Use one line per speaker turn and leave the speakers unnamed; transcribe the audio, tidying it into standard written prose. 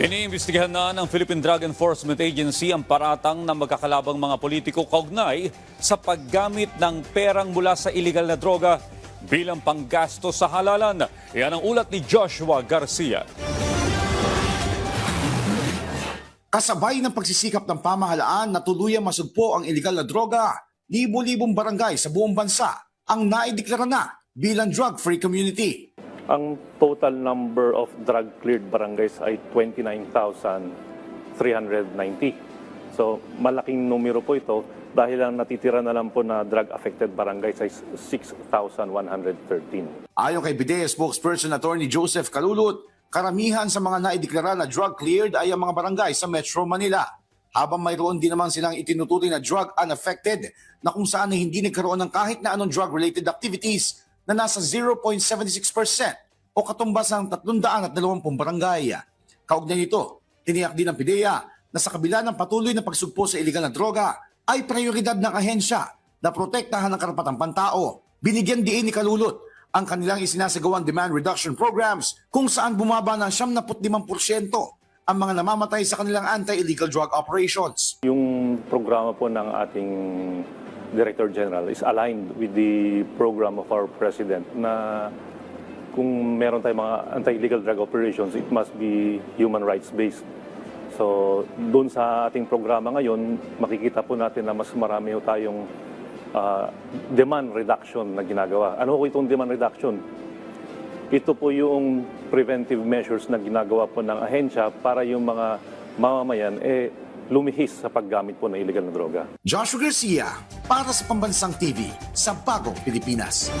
Iniimbestigahan na ng Philippine Drug Enforcement Agency ang paratang ng magkakalabang mga politiko kaugnay sa paggamit ng perang mula sa iligal na droga bilang panggasto sa halalan. Yan ang ulat ni Joshua Garcia.
Kasabay ng pagsisikap ng pamahalaan na tuluyang masugpo ang iligal na droga, libo-libong barangay sa buong bansa ang naideklara na bilang drug-free community.
Ang total number of drug-cleared barangays ay 29,390. So malaking numero po ito dahil ang natitira na lang po na drug-affected barangays ay 6,113.
Ayon kay BIDEA spokesperson Attorney Joseph Calulut, karamihan sa mga naideklara na drug-cleared ay ang mga barangay sa Metro Manila. Habang mayroon din naman silang itinuturing na drug unaffected na kung saan ay hindi nagkaroon ng kahit na anong drug-related activities na nasa 0.76% o katumbas ng 320 barangay. Kaugnay nito, tiniyak din ng PIDEA na sa kabila ng patuloy na pagsugpo sa iligal na droga ay prioridad ng ahensya na protektahan ng karapatang pantao. Binigyan diin ni Calulut ang kanilang isinasagawang demand reduction programs kung saan bumaba ng 75% ang mga namamatay sa kanilang anti-illegal drug operations.
Yung programa po ng ating Director General is aligned with the program of our President na kung meron tayong mga anti-illegal drug operations, it must be human rights based. So doon sa ating programa ngayon, makikita po natin na mas marami tayong demand reduction na ginagawa. Ano po itong demand reduction? Ito po yung preventive measures na ginagawa po ng ahensya para yung mga mamamayan lumihis sa paggamit po ng illegal na droga.
Joshua Garcia para sa Pambansang TV sa Bagong Pilipinas.